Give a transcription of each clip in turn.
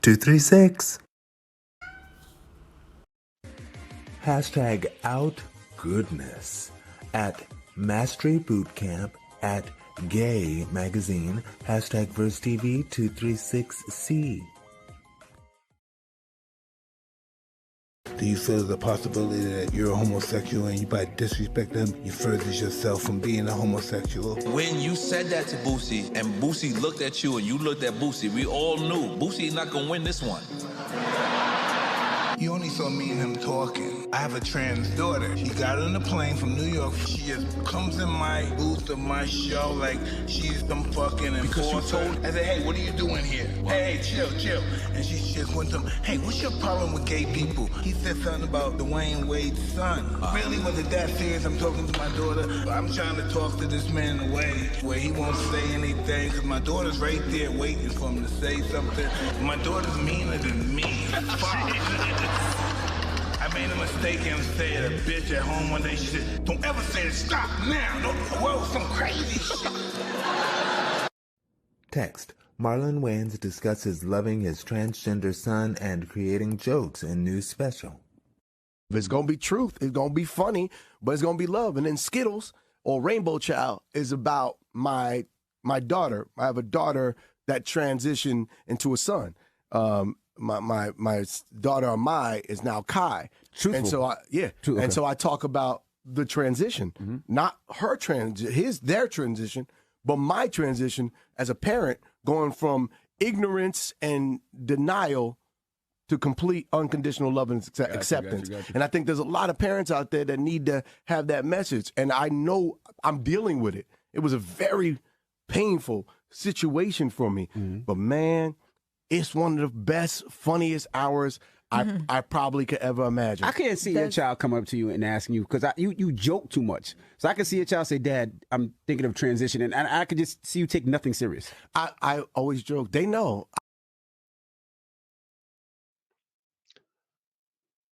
236. Hashtag outgoodness at Mastery Bootcamp at Gay Magazine. Hashtag Verse TV 236C. Do you feel the possibility that you're a homosexual and you by disrespect them, you further yourself from being a homosexual? When you said that to Boosie and Boosie looked at you and you looked at Boosie, we all knew Boosie's not gonna win this one. You only saw me and him talking. I have a trans daughter. She got on the plane from New York. She just comes in my booth of my show like she's some fucking enforcer. Because you told, I said, hey, what are you doing here? Hey, chill. And she just went to him, hey, what's your problem with gay people? He said something about Dwayne Wade's son. Really, was it that serious? I'm talking to my daughter. I'm trying to talk to this man in a way where he won't say anything because my daughter's right there waiting for him to say something. My daughter's meaner than me. Fuck. I made a mistake and said a bitch at home one day. She said, don't ever say it. Stop now. No, whoa, some crazy shit. Text. Marlon Wayans discusses loving his transgender son and creating jokes in new special. If it's going to be truth, it's going to be funny, but it's going to be love. And then Skittles or Rainbow Child is about my daughter. I have a daughter that transitioned into a son. My daughter Amai is now Kai. Truthful. And so Okay. so I talk about the transition, not her their transition, but my transition as a parent going from ignorance and denial to complete unconditional love and acceptance. Gotcha. And I think there's a lot of parents out there that need to have that message. And I know I'm dealing with it. It was a very painful situation for me. But man, it's one of the best, funniest hours I probably could ever imagine. I can't see your child come up to you and asking you, because you joke too much. So I can see your child say, Dad, I'm thinking of transitioning. And I could just see you take nothing serious. I always joke. They know.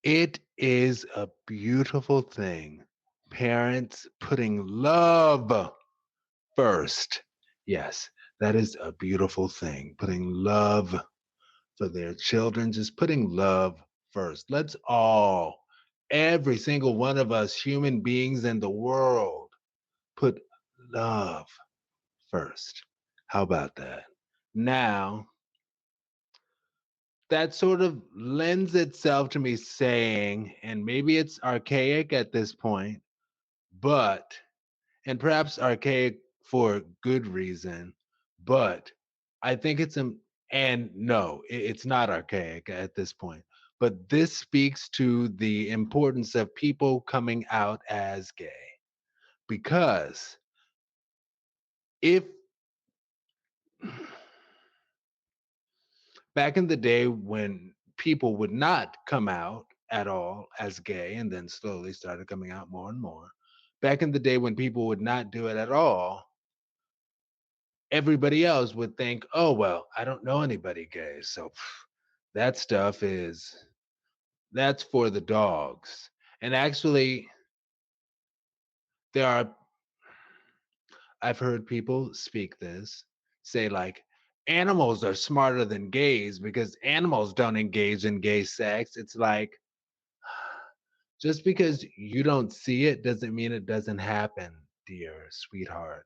It is a beautiful thing. Parents putting love first. Yes, that is a beautiful thing. Putting love for their children, just putting love first. Let's all, every single one of us human beings in the world, put love first. How about that? Now, that sort of lends itself to me saying, and maybe it's archaic at this point, but, and perhaps archaic for good reason, but I think and no, it's not archaic at this point, but this speaks to the importance of people coming out as gay. Because if back in the day when people would not come out at all as gay and then slowly started coming out more and more, back in the day when people would not do it at all, everybody else would think, oh, well, I don't know anybody gay. So that stuff that's for the dogs. And actually, I've heard people say like, animals are smarter than gays because animals don't engage in gay sex. It's like, just because you don't see it doesn't mean it doesn't happen, dear sweetheart.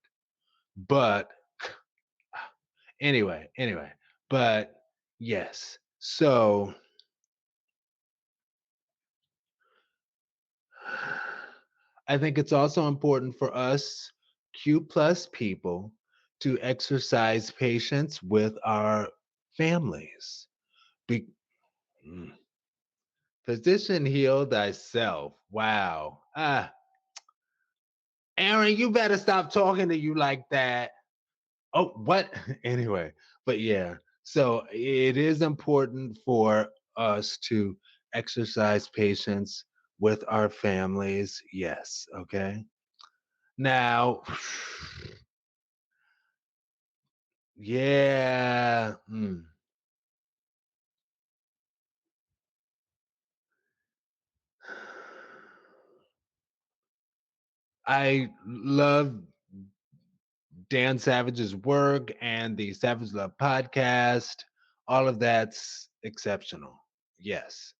But anyway, but yes. So I think it's also important for us Q plus people to exercise patience with our families. Be- Mm. Physician, heal thyself. Wow. Aaron, you better stop talking to you like that. Oh, what? Anyway, but yeah. So it is important for us to exercise patience with our families. Yes. Okay. Now, yeah. I love Dan Savage's work and the Savage Love podcast. all of that's exceptional. Yes.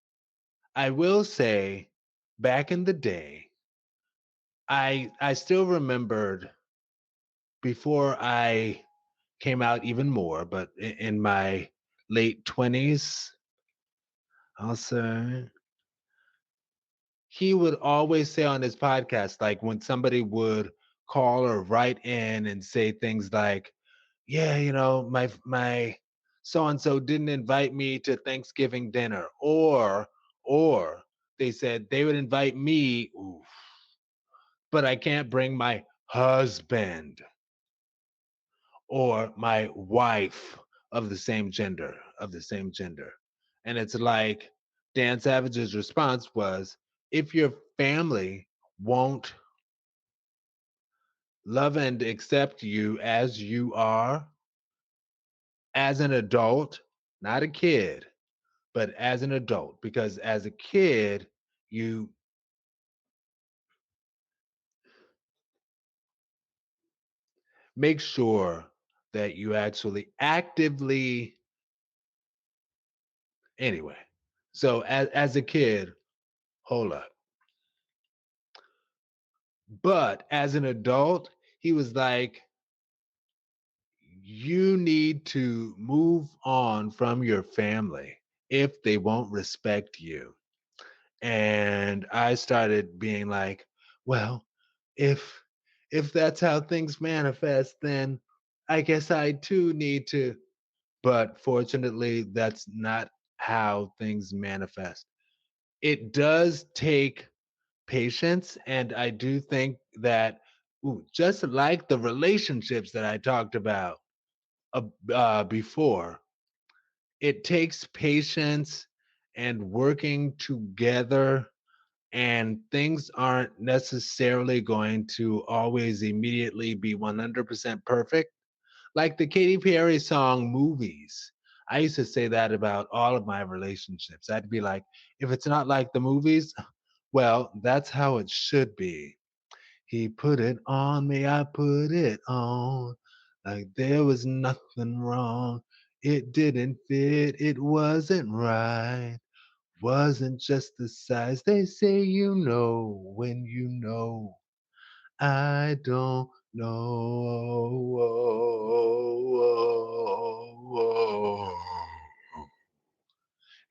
I will say back in the day, I still remembered before I came out even more, but in my late 20s, I'll say, he would always say on his podcast, like when somebody would call or write in and say things like, yeah, my so and so didn't invite me to Thanksgiving dinner, or they said they would invite me, oof, but I can't bring my husband or my wife of the same gender. And it's like Dan Savage's response was, if your family won't love and accept you as you are, as an adult, not a kid, but as an adult, because as a kid, you make sure that you actually actively, anyway. So as a kid, hold up. But as an adult, he was like, you need to move on from your family if they won't respect you. And I started being like, well, if if that's how things manifest, then I guess I too need to. But fortunately, that's not how things manifest. It does take patience, and I do think that, just like the relationships that I talked about before, it takes patience and working together, and things aren't necessarily going to always immediately be 100% perfect. Like the Katy Perry song Movies. I used to say that about all of my relationships. I'd be like, if it's not like the movies, well, that's how it should be. He put it on me, I put it on. Like there was nothing wrong. It didn't fit, it wasn't right. Wasn't just the size. They say you know when you know. I don't know.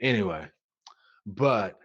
Anyway, but